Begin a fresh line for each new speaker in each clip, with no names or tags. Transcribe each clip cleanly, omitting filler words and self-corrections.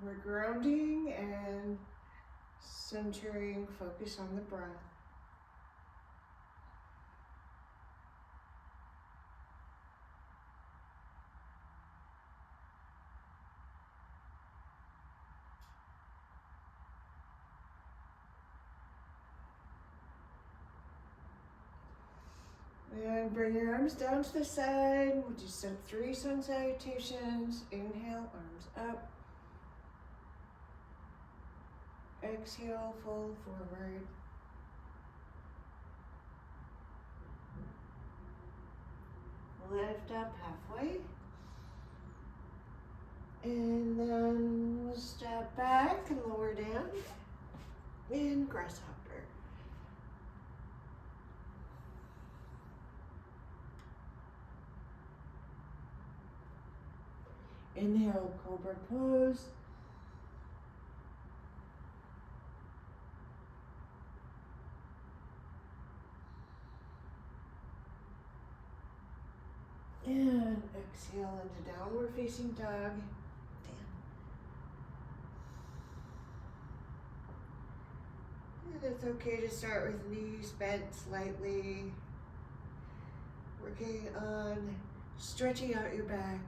We're grounding and centering, focus on the breath. And bring your arms down to the side. We'll just do 3 sun salutations. Inhale, arms up. Exhale, fold forward. Lift up halfway. And then we'll step back and lower down. And grasshopper. Inhale, cobra pose. And exhale into downward facing dog. And it's okay to start with knees bent slightly. Working on stretching out your back.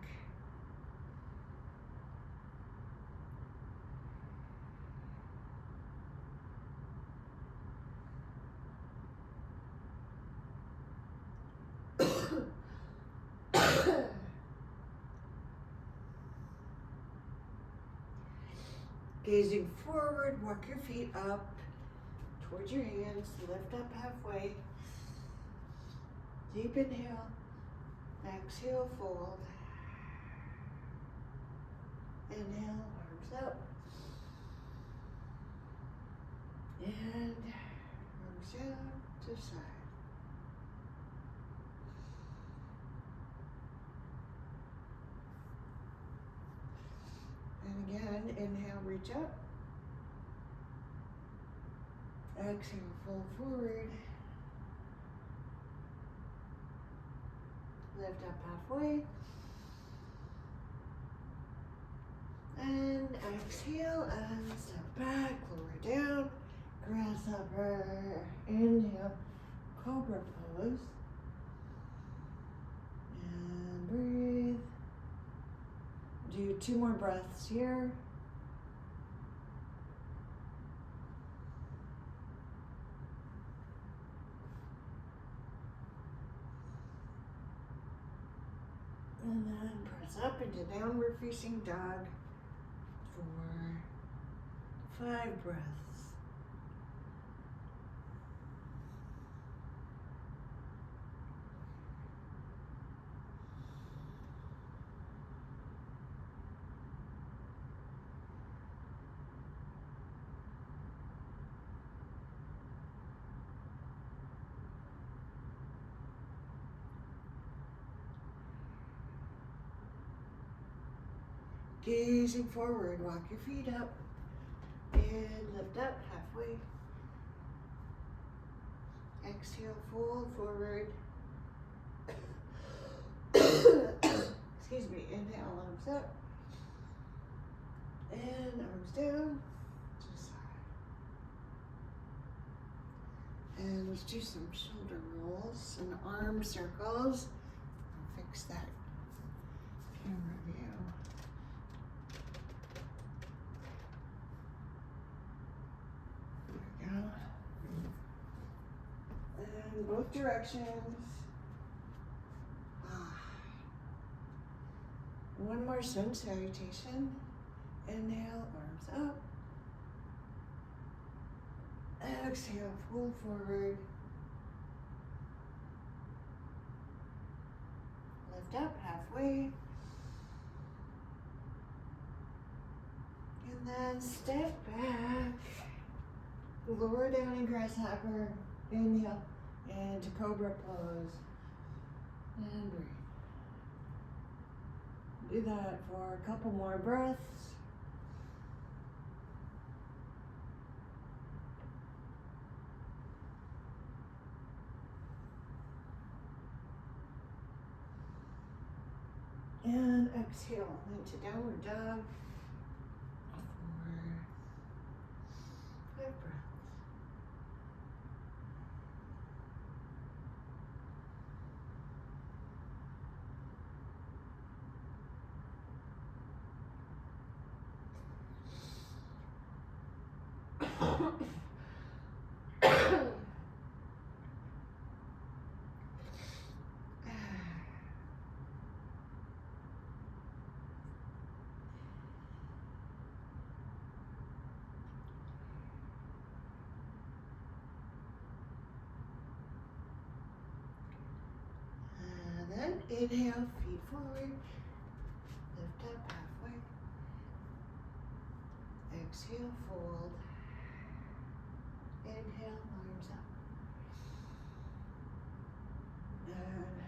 Gazing forward, walk your feet up towards your hands, lift up halfway. Deep inhale, exhale, fold. Inhale, arms up. And arms down to side. And again, inhale, reach up. Exhale, fold forward. Lift up halfway. And exhale, and step back, lower down. Grasshopper. Inhale, cobra pose. And breathe. Do 2 more breaths here. And then press up into downward facing dog for 5 breaths. Gazing forward, walk your feet up and lift up halfway. Exhale, fold forward. Excuse me, inhale, arms up. And arms down to the side. And let's do some shoulder rolls and arm circles. I'll fix that camera view. And both directions. One more sun salutation. Inhale, arms up. Exhale, fold forward. Lift up halfway. And then step back. Lower down in grasshopper. Inhale into cobra pose. And breathe. Do that for a couple more breaths. And exhale into downward dog. Inhale, feet forward. Lift up halfway. Exhale, fold. Inhale, arms up. And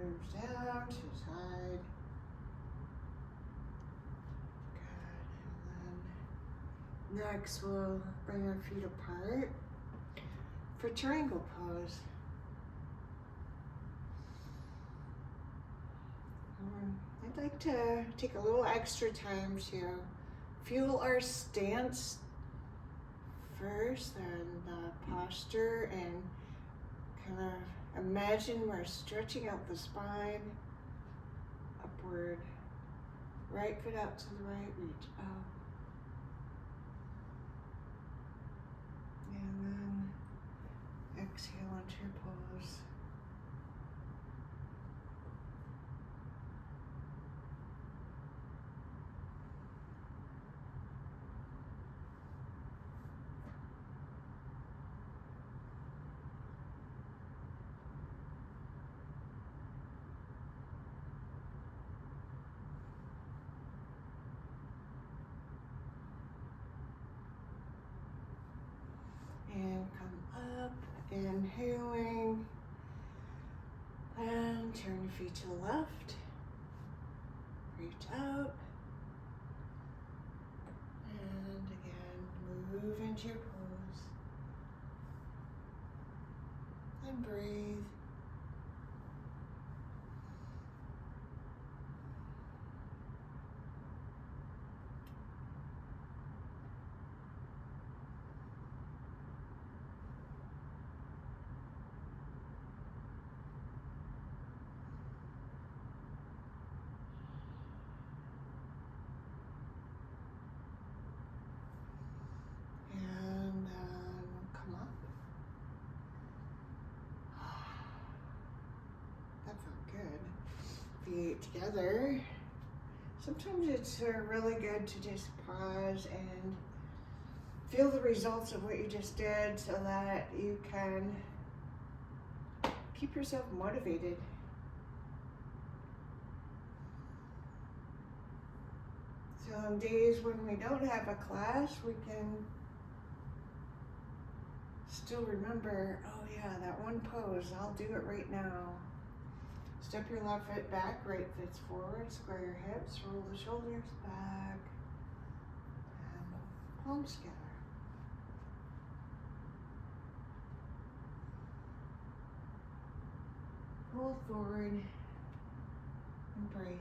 arms down to side. Good. And then next we'll bring our feet apart for triangle pose. I'd like to take a little extra time to fuel our stance first and the posture, and kind of imagine we're stretching out the spine upward. Right foot out to the right, reach out. And then exhale onto your pose. And come up, inhaling, and turn your feet to the left, reach out, and again, move into your pose, and breathe. Feet together. Sometimes it's really good to just pause and feel the results of what you just did so that you can keep yourself motivated. So on days when we don't have a class, we can still remember, oh yeah, that one pose, I'll do it right now. Step your left foot back, right foot's forward, square your hips, roll the shoulders back, and palms together. Roll forward and breathe.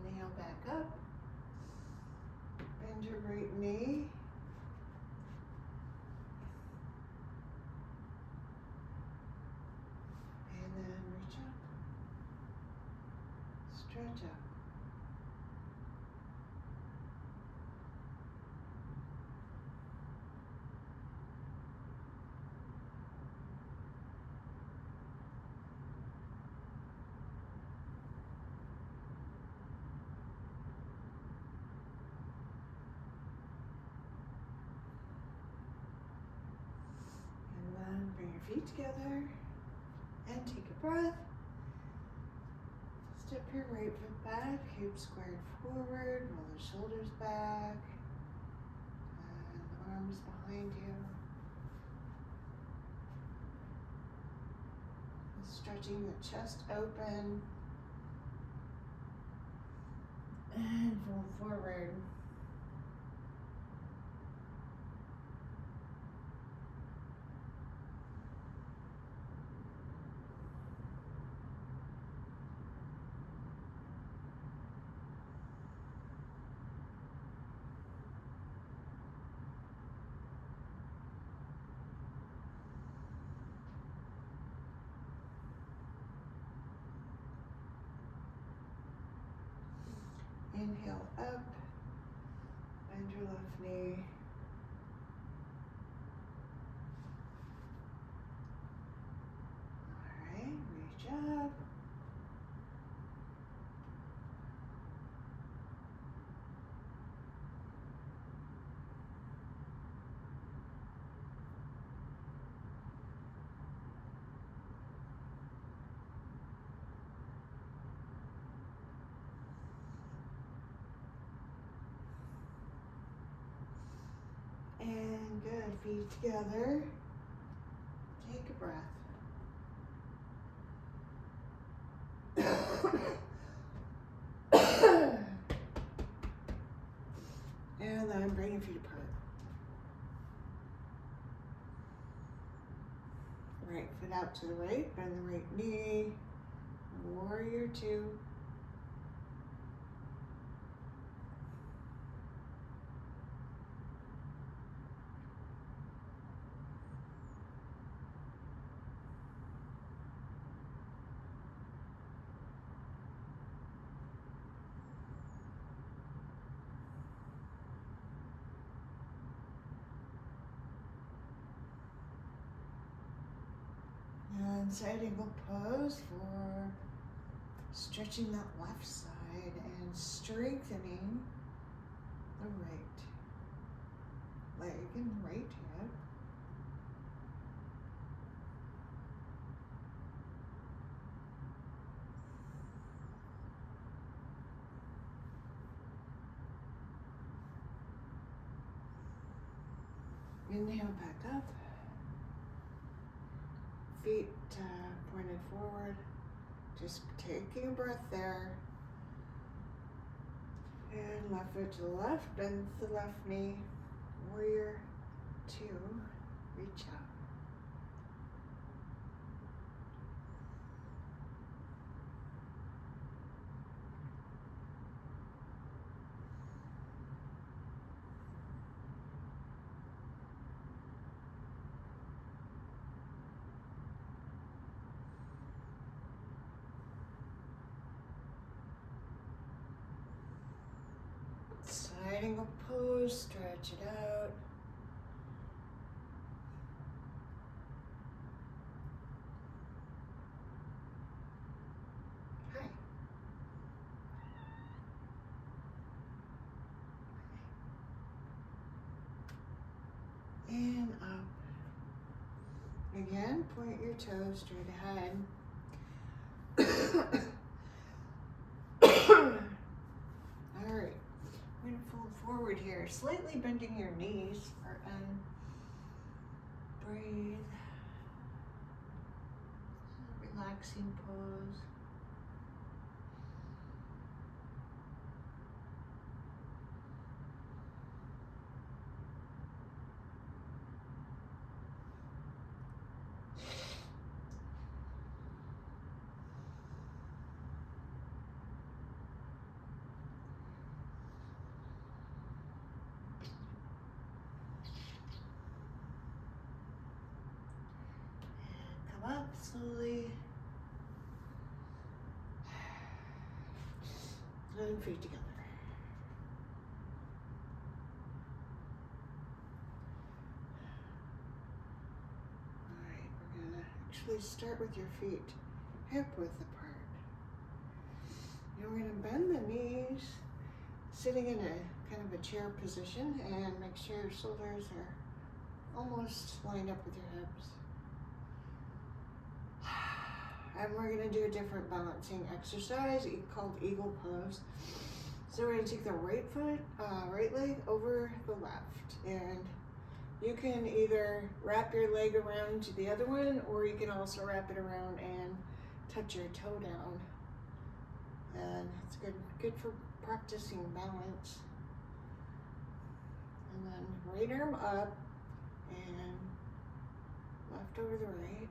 Inhale back up. Bend your right knee. And then reach up. Stretch up. Bring your feet together and take a breath. Step your right foot back, hips squared forward, roll the shoulders back, and arms behind you. And stretching the chest open and fold forward. Exhale up. Bend your left knee. All right, reach up. And good, feet together. Take a breath. And then bring your feet apart. Right foot out to the right, bend the right knee. Warrior two. And side angle pose for stretching that left side and strengthening the right leg and right hip. Inhale back up. Feet pointed forward. Just taking a breath there. And left foot to the left, bend the left knee. Warrior two, reach out. Side angle pose, stretch it out. Hi. And up. Again, point your toes straight ahead. All right. We're going to fold forward here, slightly bending your knees and breathe. Relaxing pose. Up slowly. And feet together. All right, we're gonna actually start with your feet hip width apart. And we're gonna bend the knees, sitting in a kind of a chair position, and make sure your shoulders are almost lined up with your hips. And we're gonna do a different balancing exercise called eagle pose. So we're gonna take the right foot, right leg over the left. And you can either wrap your leg around to the other one, or you can also wrap it around and touch your toe down. And it's good for practicing balance. And then right arm up and left over the right.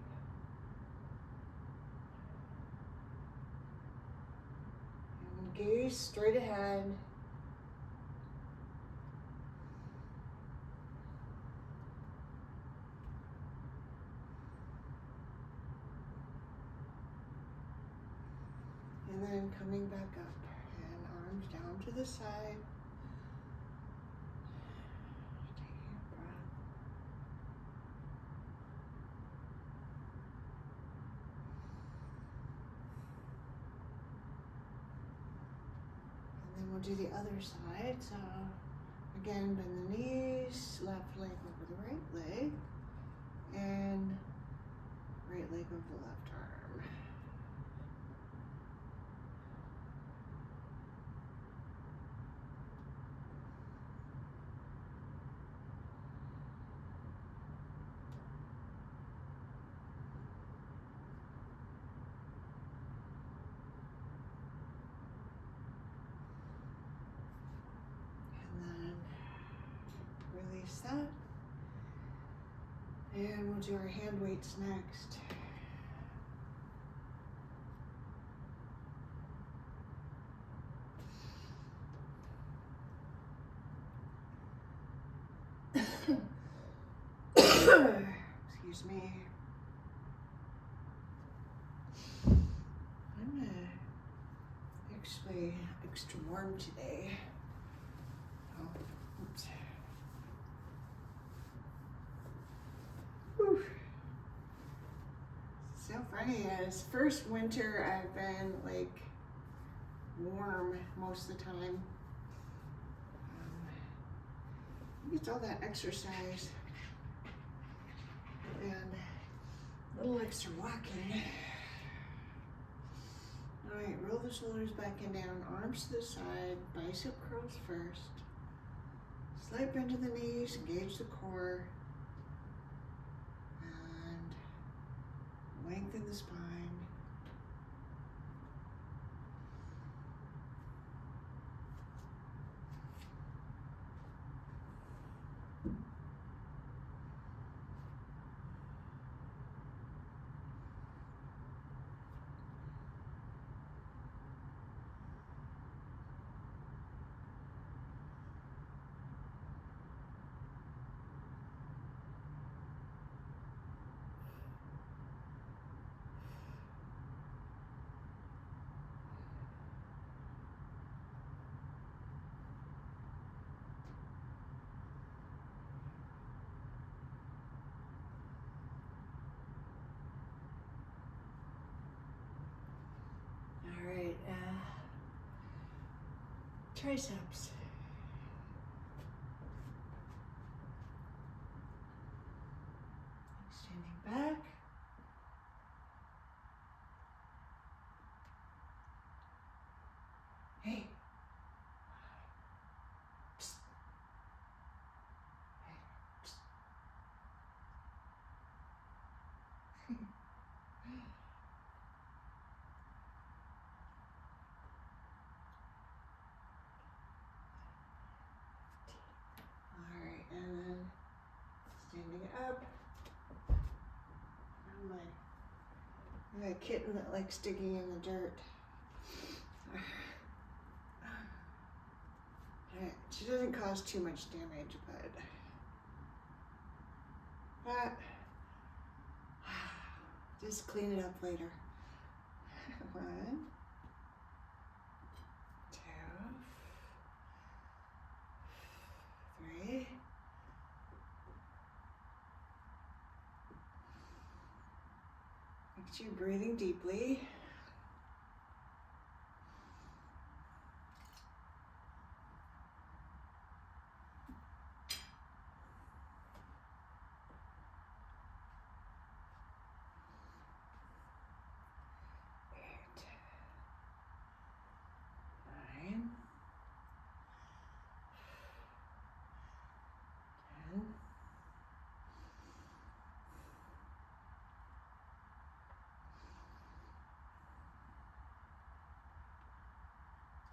Gaze straight ahead. And then coming back up and arms down to the side. Taking a breath. And then we'll do the other side. So again, bend the knees, left leg over the right leg, and right leg over the left arm. Release that. And we'll do our hand weights next. Excuse me. I'm actually extra warm today. Oh, oops. Whew. So funny, as first winter I've been like warm most of the time. It's all that exercise and a little extra walking. All right, roll the shoulders back and down, arms to the side, bicep curls first. Slight bend to the knees, engage the core, and lengthen the spine. All right, triceps. Extending back. Hey. Psst. Hey. Psst. All right, and then standing up. I'm a kitten that likes digging in the dirt. She doesn't cause too much damage, but just clean it up later. 1, 2, 3. Make sure you're breathing deeply.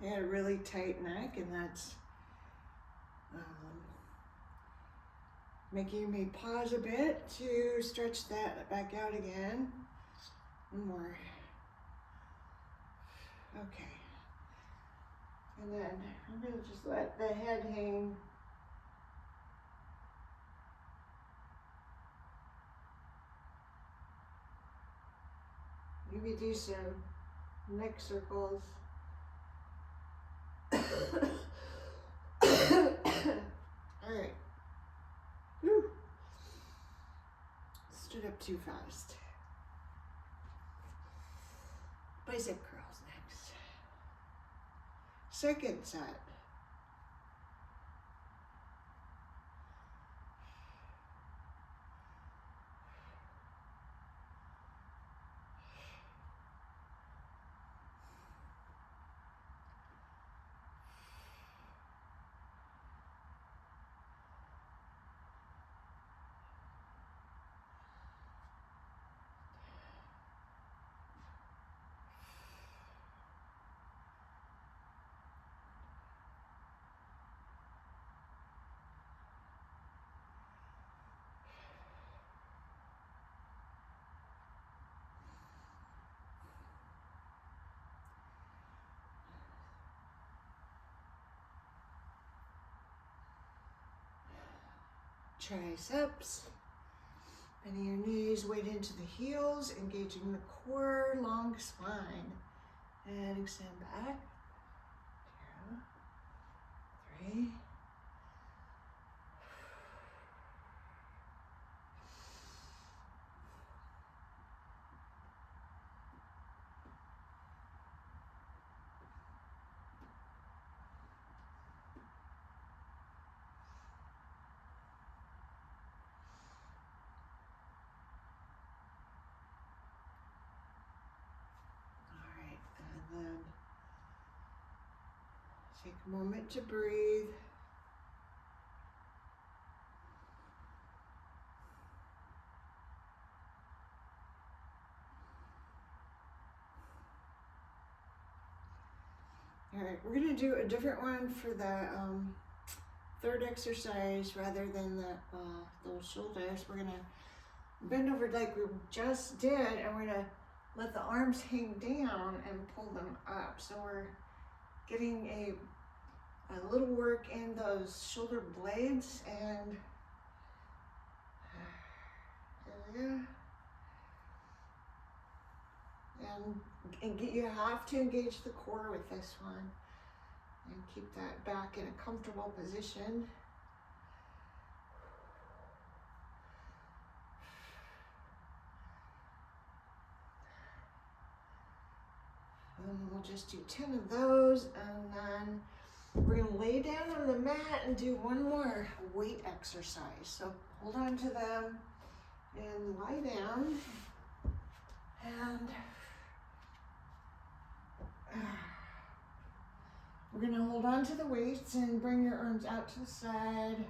I had a really tight neck, and that's making me pause a bit to stretch that back out again. One more. Okay. And then I'm going to just let the head hang. Maybe do some neck circles. Alright. Whew. Stood up too fast. Bicep curls next. Second set. Triceps, bending your knees, weight into the heels, engaging the core, long spine, and extend back. 2, 3. And then take a moment to breathe. All right, we're gonna do a different one for the third exercise rather than the those shoulders. We're gonna bend over like we just did, and we're gonna let the arms hang down and pull them up. So we're getting a little work in those shoulder blades, and you have to engage the core with this one and keep that back in a comfortable position. And we'll just do 10 of those, and then we're gonna lay down on the mat and do one more weight exercise. So hold on to them and lie down, and we're gonna hold on to the weights and bring your arms out to the side,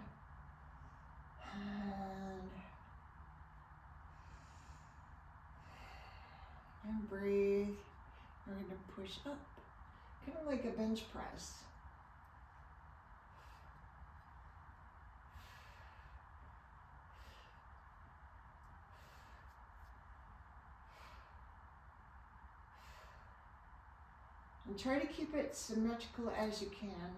and breathe. We're gonna push up, kind of like a bench press. And try to keep it symmetrical as you can.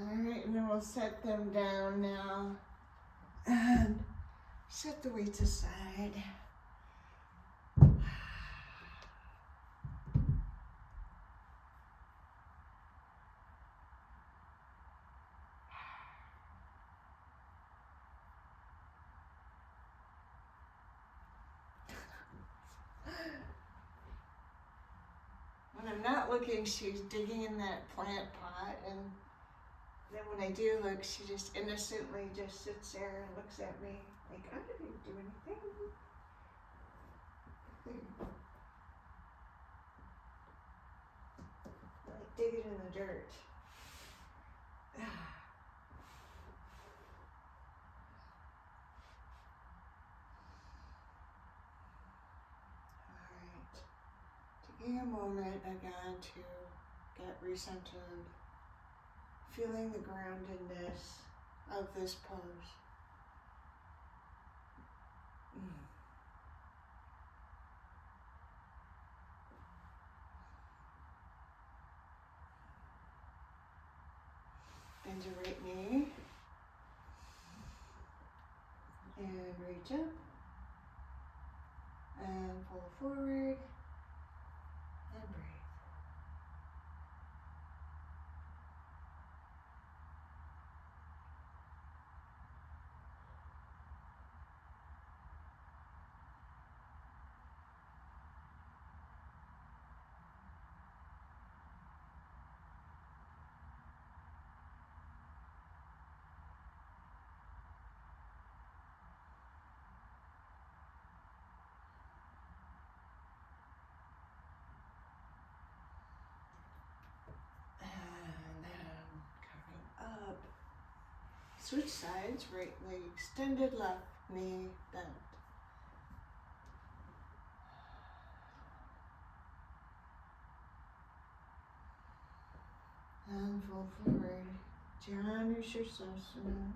Alright, and then we'll set them down now and set the weights aside. When I'm not looking, she's digging in that plant pot, and then when I do look, she just innocently just sits there and looks at me like, I didn't do anything. Like digging in the dirt. Alright. Taking a moment again to get recentered. Feeling the groundedness of this pose. Bend your right knee and reach up and pull forward and breathe. And then coming up. Switch sides, right leg extended, left knee bent. And fold forward. Janushirasana.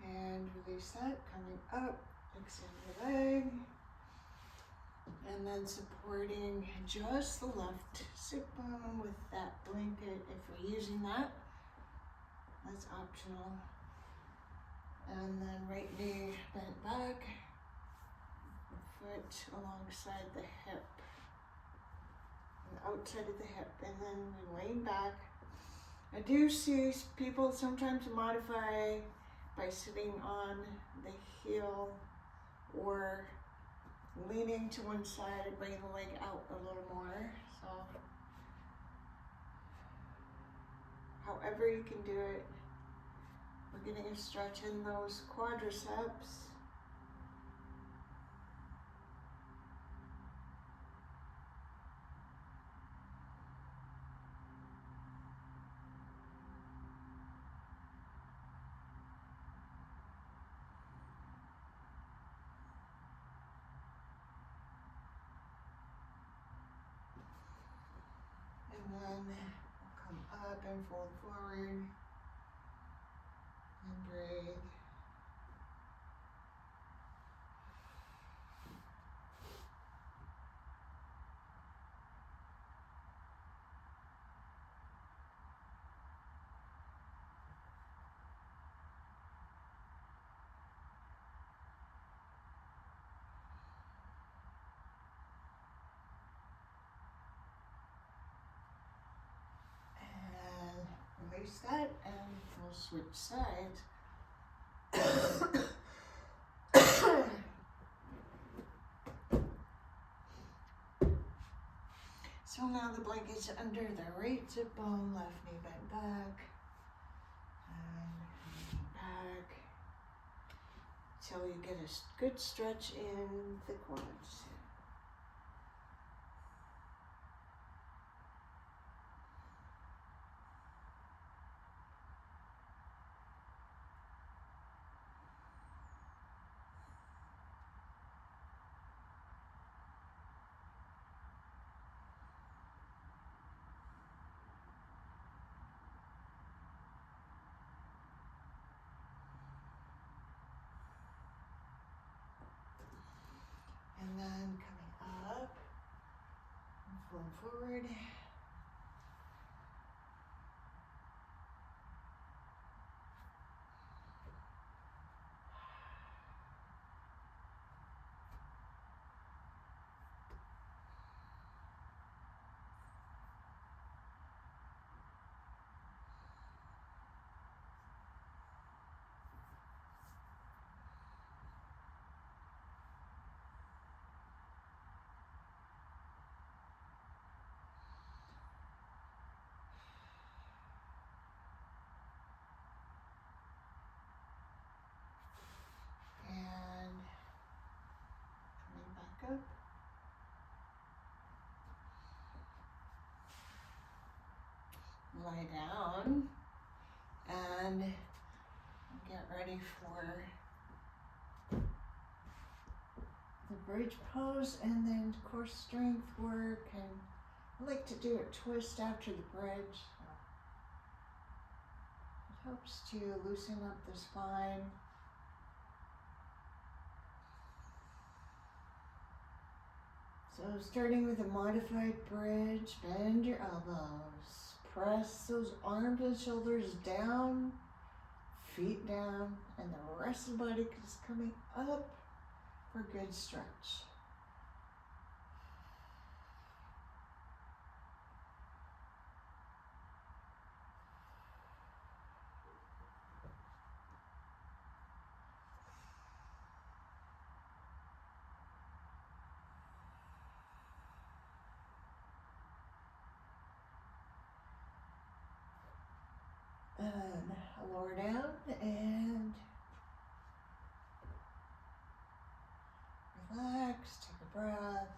And release that, coming up, extend your leg. And then supporting just the left sit bone with that blanket. If we're using that, that's optional. And then right knee bent back, foot alongside the hip, and outside of the hip, and then we lean back. I do see people sometimes modify by sitting on the heel or leaning to one side and bringing the leg out a little more. So, however you can do it, we're getting a stretch in those quadriceps. And then we'll come up and fold forward and breathe. And release that, and we'll switch sides. So now the blanket's under the right hip bone, left knee bent back, and back, till you get a good stretch in the quads. And then coming up, and fold forward. lie down and get ready for the bridge pose and then core strength work. And I like to do a twist after the bridge. It helps to loosen up the spine. So starting with a modified bridge, bend your elbows, press those arms and shoulders down, feet down, and the rest of the body is coming up for a good stretch. And lower down and relax, take a breath.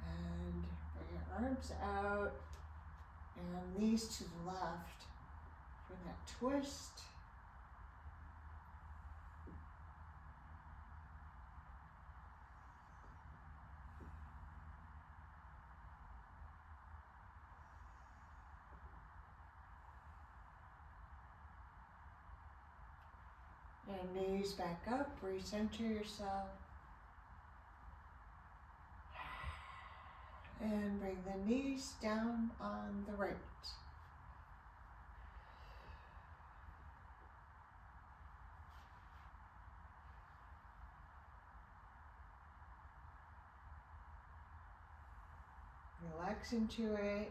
And bring your arms out and knees to the left for that twist. And knees back up, recenter yourself. And bring the knees down on the right. Relax into it.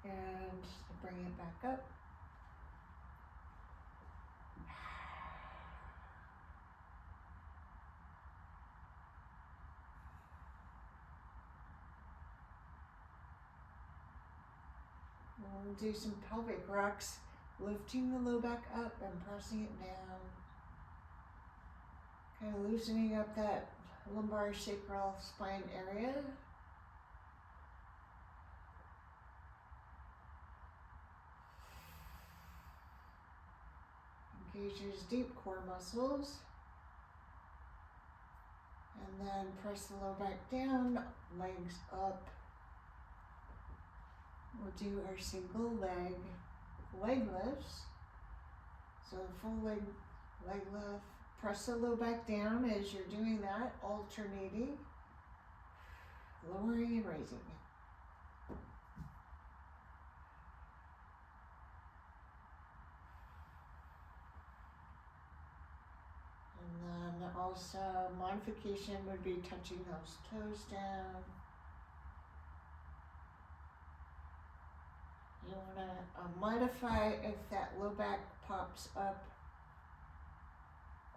And bring it back up. We'll do some pelvic rocks, lifting the low back up and pressing it down. Kind of loosening up that lumbar sacral spine area. Engage your deep core muscles. And then press the low back down, legs up. We'll do our single leg lifts. So full leg lift. Press the low back down as you're doing that, alternating, lowering and raising. And then also modification would be touching those toes down. You want to modify if that low back pops up,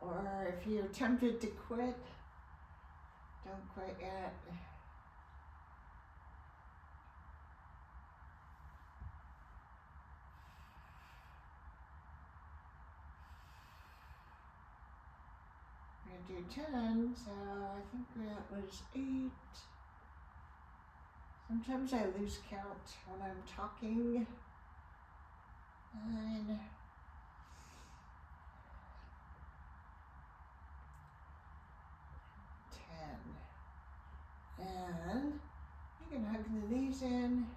or if you're tempted to quit, don't quit yet. We're going to do 10, so I think that was 8. Sometimes I lose count when I'm talking. 9. 10. And you can hug the knees in.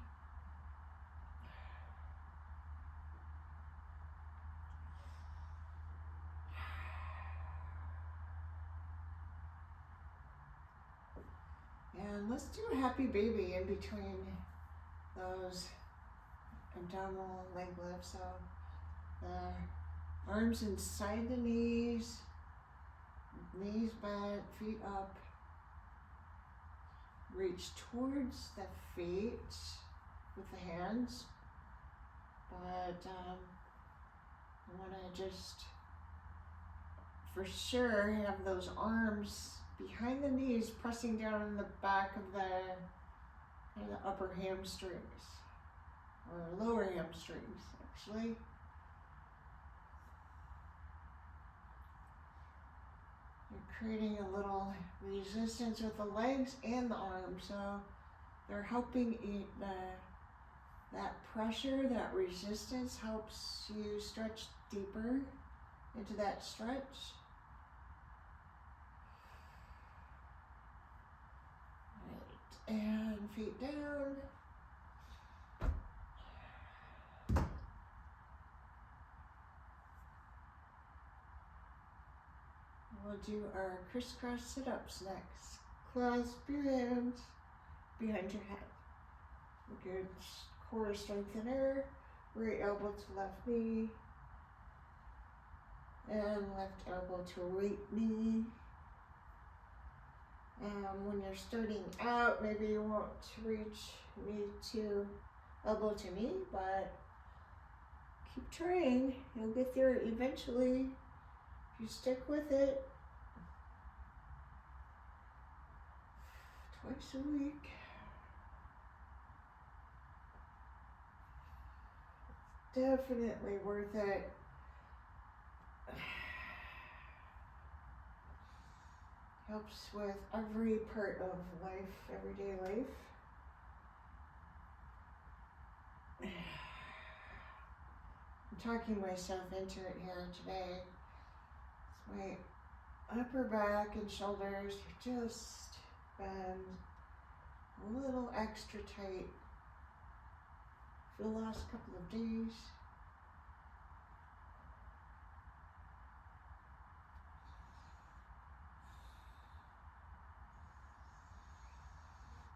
And let's do a happy baby in between those abdominal leg lifts. So the arms inside the knees, knees bent, feet up. Reach towards the feet with the hands, but I want to just for sure have those arms behind the knees pressing down in the back of the upper hamstrings, or lower hamstrings actually. You're creating a little resistance with the legs and the arms, so they're helping that pressure, that resistance helps you stretch deeper into that stretch. Right, and feet down. We'll do our crisscross sit-ups next. Clasp your hands behind your head. A good core strengthener. Right elbow to left knee. And left elbow to right knee. When you're starting out, maybe you want to reach knee to elbow to knee, but keep trying. You'll get there eventually if you stick with it. Twice a week. Definitely worth it. Helps with every part of life, everyday life. I'm talking myself into it here today. So my upper back and shoulders are just bend a little extra tight for the last couple of days.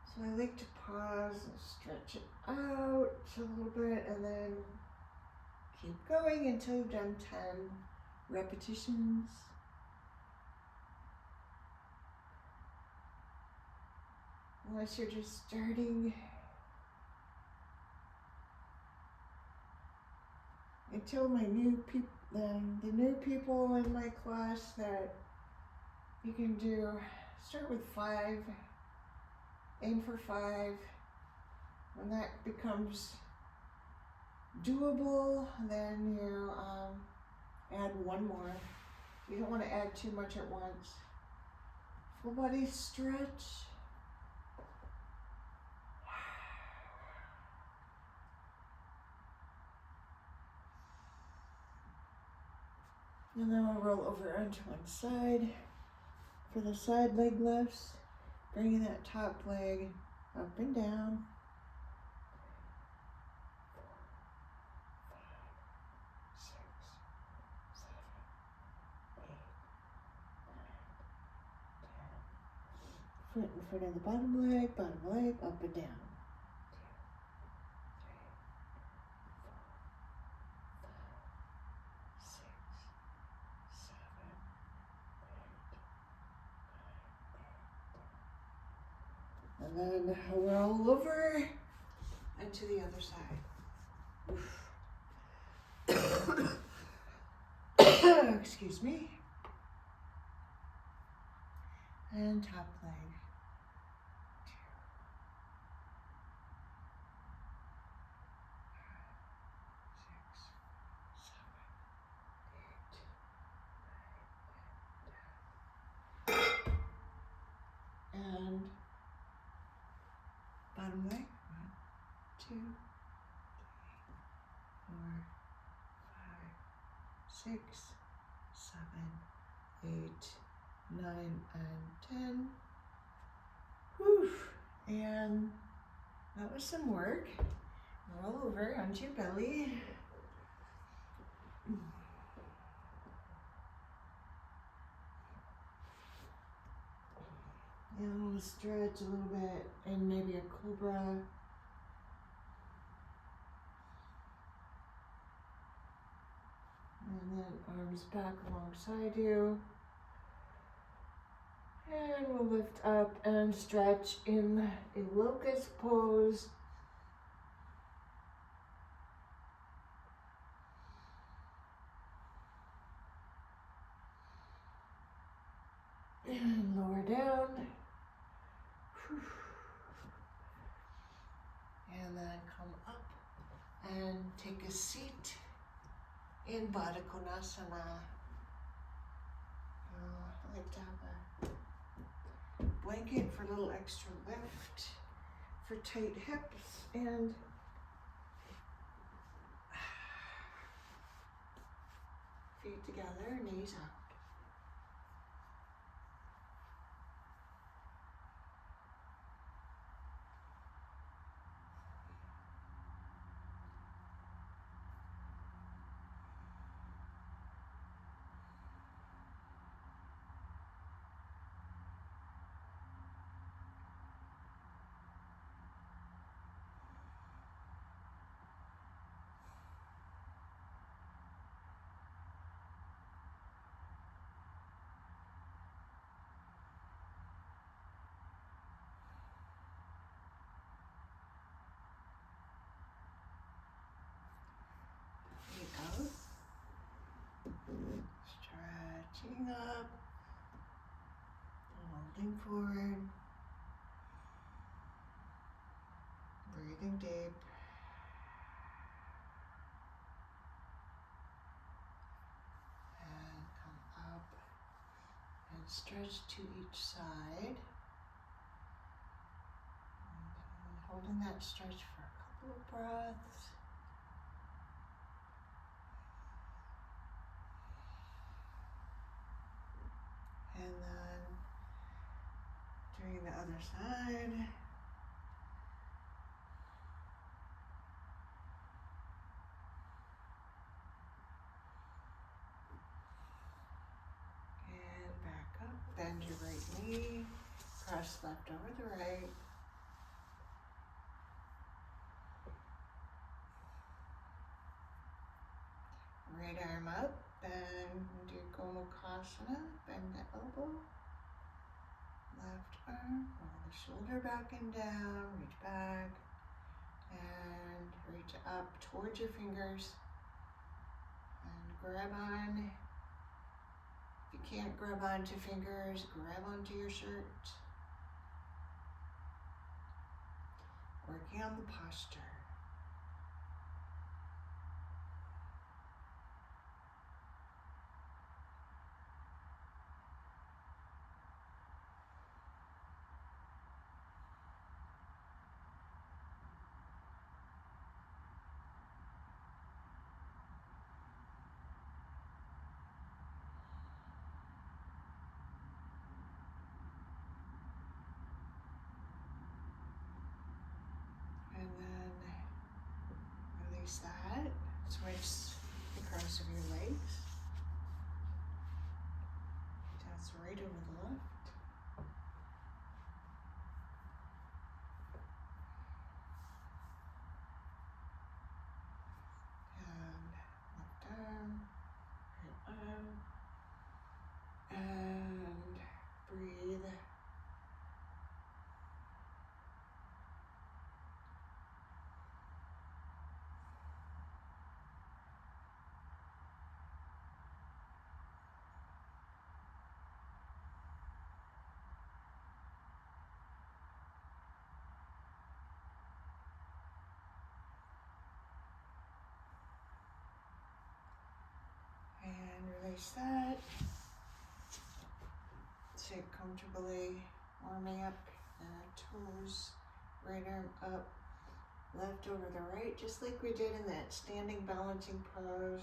So I like to pause and stretch it out a little bit and then keep going until you've done 10 repetitions. Unless you're just starting. I tell my new the new people in my class that you can start with 5, aim for 5. When that becomes doable, then you add 1 more. You don't want to add too much at once. Full body stretch. And then we'll roll over onto one side. For the side leg lifts, bringing that top leg up and down. 4, 5, 6, 7, 8, 9, 10. Foot in front of the bottom leg, up and down. 2, 3, 4, 5, 6, 7, 8, 9, 10. And then roll over and to the other side. Excuse me. And top leg. 2, 3, 4, 5, 6, 7, 8, 9, 10. And bottom leg. 1, 2, 3, 4, 5, 6, 7, 8, 9, and 10. Whew. And that was some work. Roll over onto your belly. And we'll stretch a little bit and maybe a cobra. And then arms back alongside you. And we'll lift up and stretch in a locust pose. down. And then come up and take a seat in Baddha Konasana. I like to have a blanket for a little extra lift, for tight hips, and feet together, knees up. Out, stretching up, holding forward, breathing deep, and come up and stretch to each side, and holding that stretch for a couple of breaths. And then doing the other side. And back up, bend your right knee, cross left over the right. Right arm up, then do Gomukhasana, bend the elbow. Left arm, roll the shoulder back and down, reach back, and reach up towards your fingers, and grab on. If you can't grab onto fingers, grab onto your shirt. Working on the posture. And then release that. Switch the cross of your legs. That's right over the left. And left arm, right arm. And breathe. And release that. Sit comfortably, warming up toes, right arm up, left over the right, just like we did in that standing balancing pose.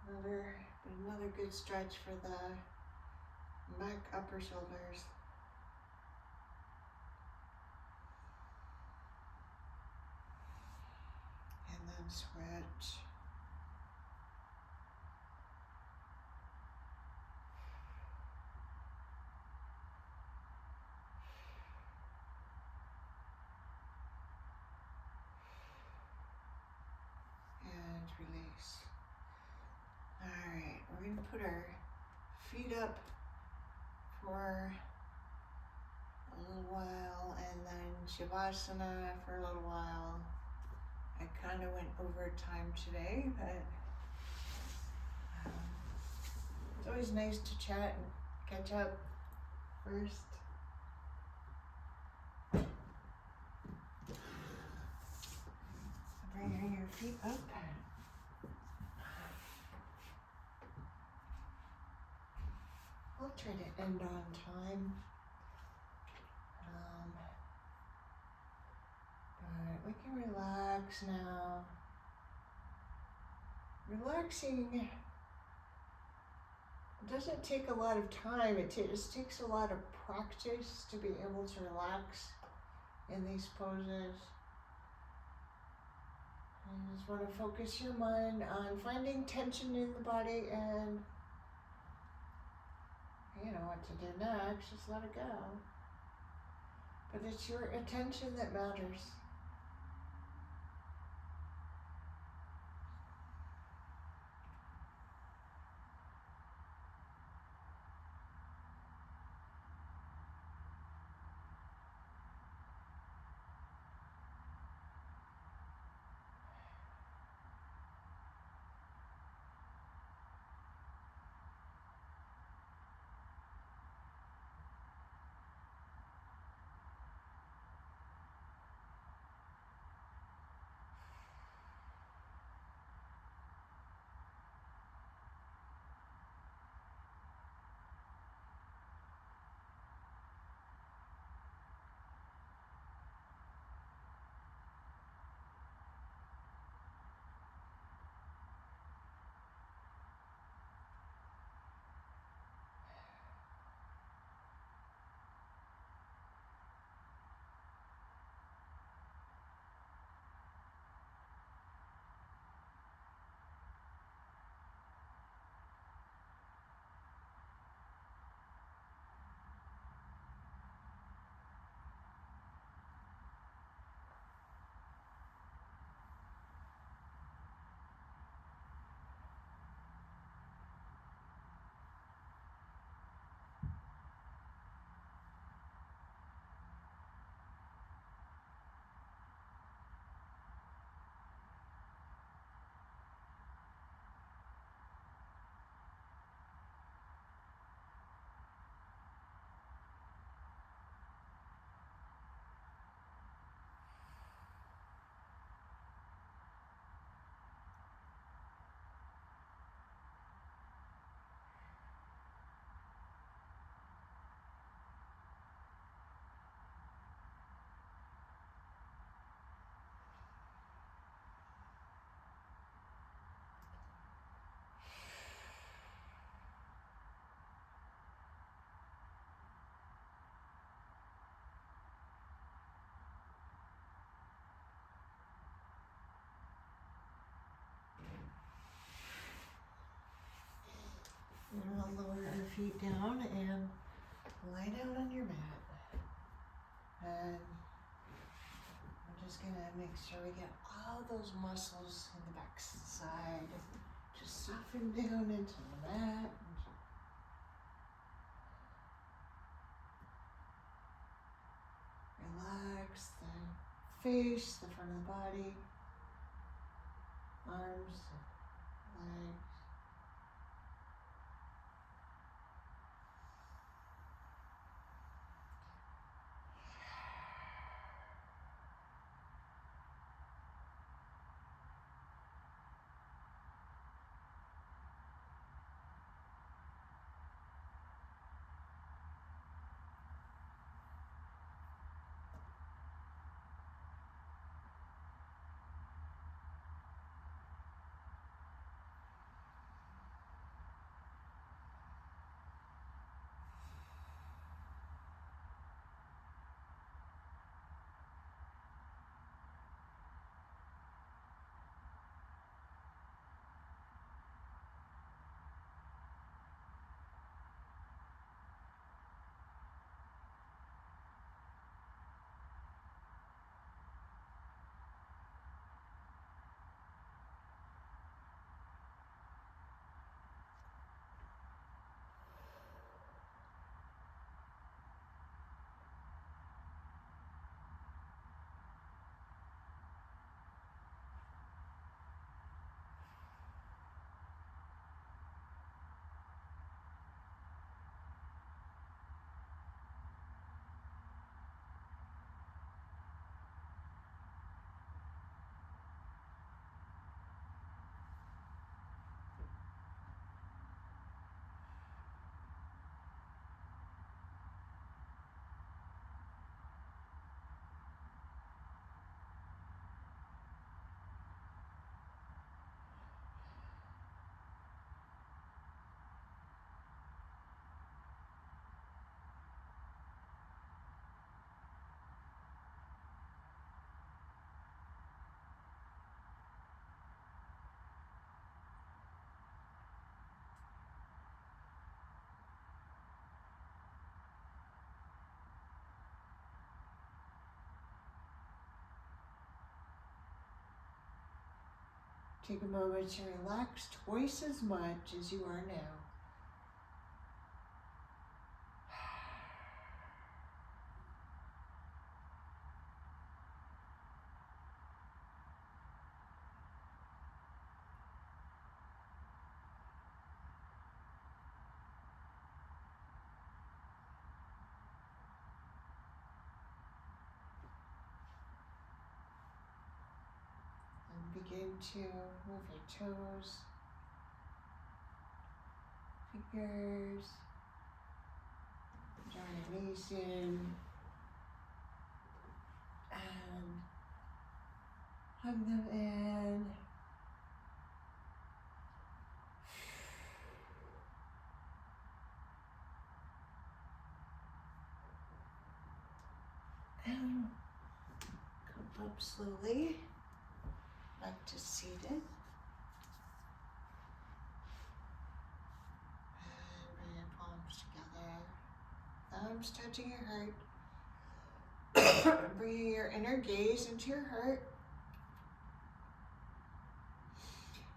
Another good stretch for the back, upper shoulders. And then switch. And release. All right, we're going to put our feet up for a little while and then Shavasana for a little while. I kind of went over time today, but it's always nice to chat and catch up. first. Bringing your feet up. We'll try to end on time. But we can relax now. Relaxing doesn't take a lot of time. It just takes a lot of practice to be able to relax in these poses. You just want to focus your mind on finding tension in the body, and you know what to do next. Just let it go. But it's your attention that matters. And we'll lower our feet down and lie down on your mat. And I'm just gonna make sure we get all those muscles in the back side. Just soften down into the mat. Relax the face, the front of the body, arms, legs. Take a moment to relax twice as much as you are now. And begin to move your toes, fingers, draw your knees in, and hug them in. And come up slowly, back to seated. And bring your palms together, thumbs touching your heart. Bringing your inner gaze into your heart.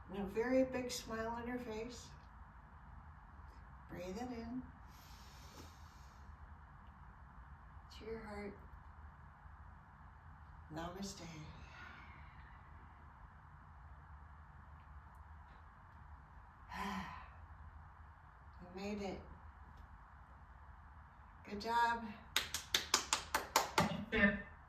And a very big smile on your face. Breathe it in to your heart. Namaste. You made it. Good job.